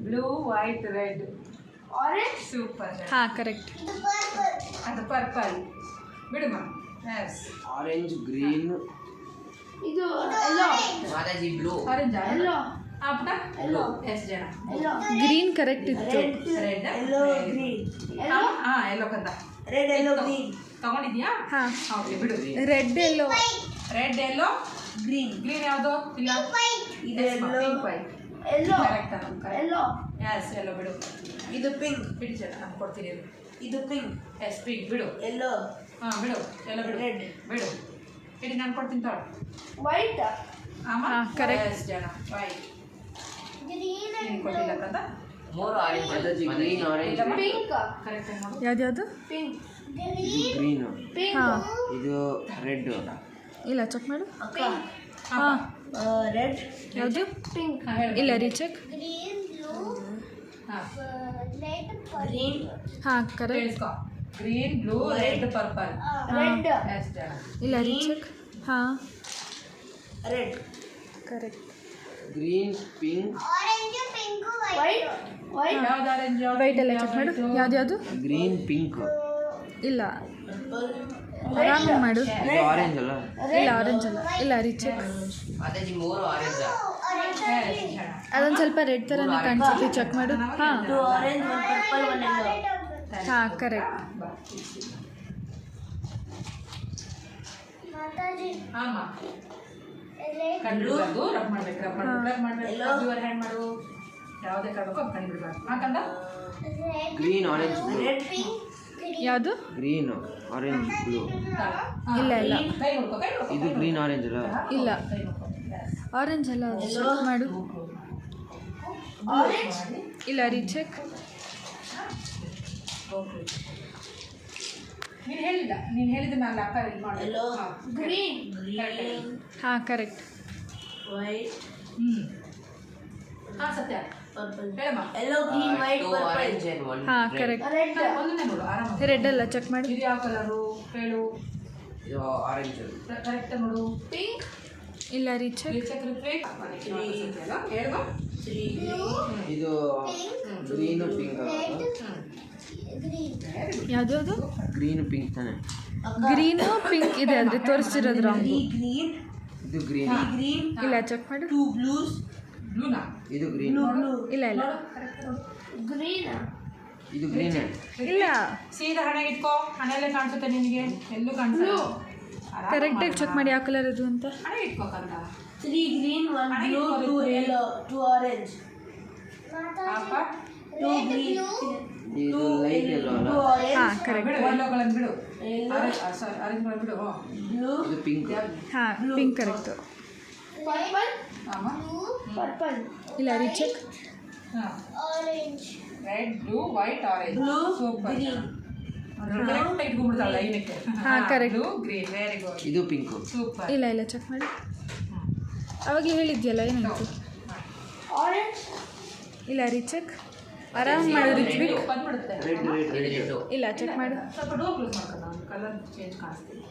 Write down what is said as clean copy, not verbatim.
Blue white red orange super ಹಾಂ correct. ಅದು purple ಬಿಡುಮ S orange green ಇದು ಎಲ್ಲೋ Mataji blue orange ಎಲ್ಲೋ ಪುಟ ಎಲ್ಲೋ ಎಷ್ಟು ಜನ ಎಲ್ಲೋ ಗ್ರೀನ್ ಕರೆಕ್ಟ್ ಇತ್ತು. ರೆಡ್ ಎಲ್ಲೋ ಗ್ರೀನ್ ಎಲ್ಲೋ ಹಾಂ ಎಲ್ಲೋ ಕಂದ ರೆಡ್ ಎಲ್ಲೋ ಗ್ರೀನ್ ತಗೊಂಡಿದ್ಯಾ ಹಾಂ ಓಕೆ ಬಿಡು red yellow red yellow green green ಯಾವುದು ಇಲ್ಲ ಇದು yellow pink white yellow correct yellow yes yellow ಬಿಡು ಇದು ಪಿಂಕ್ ಬಿಡಿ ಜನ ನಾನು ಕೊಡ್ತೀನಿ ಇದು ಪಿಂಕ್ ಎಸ್ ಪಿಂಕ್ ಬಿಡು ಎಲ್ಲೋ ಹಾಂ ಬಿಡು ಎಲ್ಲ ಬಿಡು Red. ಬಿಡು ಇಡಿ ನಾನು ಕೊಡ್ತೀನಿ ತಗೊಳ್ಳಿ ವೈಟ್ ಆಮ ಹಾ, correct. ಎಸ್ ಜನ ವೈಟ್ ನೀನು ಕೊಟ್ಟಿಲ್ಲ ಕಂದ ಮೂರು orange Mataji green orange pink correct ನೋಡು ಯಾವ್ದು ಪಿಂಕ್ ಇದು ಗ್ರೀನ್ ಪಿಂಕ್ ಹಾಂ ಇದು ರೆಡ್ ಇಲ್ಲ ಚೆಕ್ ಮಾಡು. ಪಿಂಕ್ ಹಾಂ ರೆಡ್ ಯಾವುದು ಪಿಂಕ್ ಹಾಂ ಹೇಳು ಇಲ್ಲ ರೀಚೆಕ್. ಹಾಂ ಗ್ರೀನ್ ಹಾಂ ಕರೆಕ್ಟ್. ಕೇಳಿಸ್ಕೊ green blue red purple red yes ಜನ ಇಲ್ಲ ರೀಚೆಕ್. ಹಾಂ red correct. Green pink white white ಯಾವ್ದು ಆರೆಂಜ್ ವೈಟ್ ಎಲ್ಲ ಚೆಕ್ ಮಾಡು. ಯಾವ್ದು ಗ್ರೀನ್ ಪಿಂಕ್ ಇಲ್ಲ ಆರಾಮಾಗಿ ಮಾಡು. ಇದು ಆರೆಂಜ್ ಅಲ್ಲ ಇಲ್ಲ ಆರೆಂಜ್ ಅಲ್ಲ. ಇಲ್ಲ ರೀಚೆಕ್. ಮಾತಾಜಿ ಮೂರು ಆರೆಂಜ್ ಅದೊಂದು ಸ್ವಲ್ಪ ರೆಡ್ ಥರನೇ ಕಾಣಿಸುತ್ತೆ, ಚೆಕ್ ಮಾಡು. ಹಾಂ two orange one purple one yellow ಹಾಂ ಕರೆಕ್ಟ್. ಆಮ ಕಂಡುಬಿಡೋದು ರಬ್ ಮಾಡ್ಬೇಕು ರಬ್ ಮಾಡ್ಬೇಕು ಯುವರ್ ಹ್ಯಾಂಡ್ ಮಾಡು ಯಾವುದೇ ಕಾರಣಕ್ಕೂ ಅದು ಕಂಡುಬಿಡ್ಬಾರ್ದು ಹಾಕಂದ ಗ್ರೀನ್ ಆರೆಂಜ್ ಬ್ಲೂ ರೆಡ್ ಯಾವುದು? ಗ್ರೀನ್ ಆರೆಂಜ್ ಬ್ಲೂ ಇಲ್ಲ ಇಲ್ಲ ಕೈ ನೋಡ್ಕೊ ಕೈ ನೋಡ್ಕೊ ಇದು ಗ್ರೀನ್ ಆರೆಂಜ್ ಅಲ್ಲ ಇಲ್ಲ ಕೈ ನೋಡ್ಕೊ ಆರೆಂಜ್ ಅಲ್ಲ, ಅದು ಚೆಕ್ ಮಾಡು. ಆರೆಂಜ್ ಇಲ್ಲ ರೀಚೆಕ್. ನೀನು ಹೇಳಿಲ್ಲ ನೀನು ಹೇಳಿದ ನಾನು ಅಕ್ಕ ಇದು ಮಾಡಿ ಎಲ್ಲೋ ಗ್ರೀನ್ ಗ್ರೀನ್ ಹಾಂ ಕರೆಕ್ಟ್. ವೈಟ್ ಹಾಂ ಸತ್ಯ ಪರ್ಪಲ್ ಹೇಳಮ್ಮ ಎಲ್ಲೋ ಗ್ರೀನ್ ವೈಟ್ ಪರ್ಪಲ್ ಹಾಂ ಕರೆಕ್ಟ್. ರೆಡ್ ಒಂದನ್ನೇ ನೋಡು ಆರಾಮ ರೆಡ್ ಅಲ್ಲ ಚೆಕ್ ಮಾಡು. ಇದು ಯಾವ ಕಲರು ಹೇಳು ಇದು ಆರೆಂಜ್ ಕರೆಕ್ಟ್ ನೋಡು ಪಿಂಕ್ ಇಲ್ಲ ರೀಚೆಕ್. ಹೇಳುವ ಇದು ಗ್ರೀನು ಪಿಂಕ್ ಯಾವುದು ಅದು? ಗ್ರೀನ್ ಪಿಂಕ್ ತಾನೆ ಗ್ರೀನು ಪಿಂಕ್ ಇದೆ ಅಂದರೆ ತೋರಿಸ್ತಿರೋದು ರಾಂಗು. ಗ್ರೀನ್ ಇದು ಗ್ರೀನ್ ಗ್ರೀನ್ ಇಲ್ಲ ಚೆಕ್ ಮಾಡು. ಟೂ ಬ್ಲೂಸ್ ಬ್ಲೂನಾ ಇದು ಗ್ರೀನ್ ಬ್ಲೂ ಇಲ್ಲ ಇಲ್ಲ ಗ್ರೀನ್ ಇದು ಗ್ರೀನ್ ಇಲ್ಲ ಸೀದಾ ಹಣೆ ಇಟ್ಕೋ ಹಣೆಯಲ್ಲೇ ಕಾಣಿಸುತ್ತೆ ನಿನಗೆ ಎಲ್ಲೂ ಕಾಣಿಸಲ್ಲ ಕರೆಕ್ಟಾಗಿ ಚೆಕ್ ಮಾಡಿ ಯಾವ ಕಲರ್ ಅದು ಅಂತ. ಹಣೆ ಇಟ್ಕೋಕಂತ three green one blue two yellow two orange ಅಪ್ಪ ಟೂ ಗ್ರೀನ್ ಇದು ಲೈಟ್ ಎಲ್ಲೋ ಅಲ್ಲ ಟೂ ಆರೆಂಜ್ ಹಾಂ ಕರೆಕ್ಟ್. ಬಿಡು ಎಲ್ಲೋಗಳನ್ನು ಬಿಡು ಎಲ್ಲೋ ಸಾರಿ ಆರೆಂಜ್ಗಳನ್ನು ಬಿಡು ಬ್ಲೂ ಇದು ಪಿಂಕ್ ಹಾಂ ಪಿಂಕ್ ಕರೆಕ್ಟು. ಪರ್ಪಲ್ ಆಮ ಪರ್ಪಲ್ ಇಲ್ಲ ರೀಚೆಕ್. ಹಾಂ red blue white orange blue super green correct ಇಟ್ಕೊಂಡ್ಬಿಡ್ತಾಳೆ ಲೈನಕ್ಕೆ ಹಾಂ, correct. Blue green very good ಇದು ಪಿಂಕ್ ಸೂಪರ್ ಇಲ್ಲ ಇಲ್ಲ ಚೆಕ್ ಮಾಡಿ. ಅವಾಗಲೇ ಹೇಳಿದ್ಯಲ್ಲ ಏನಾಯ್ತು? ಆರೆಂಜ್ ಇಲ್ಲ ರೀಚೆಕ್. ಆರಾಮ್ ಮಾಡು ರಿಚ್ವಿಕ್. ಬಂದ್ಬಿಡುತ್ತೆ ರೆಡ್ ರೆಡ್ ರೆಡ್ ಇಲ್ಲ ಚೆಕ್ ಮಾಡು. ಸ್ವಲ್ಪ ಡೋರ್ ಕ್ಲೋಸ್ ಮಾಡ್ಕೊಂಡು ಕಲರ್ ಚೇಂಜ್ ಕಾಣಿಸ್ತೀನಿ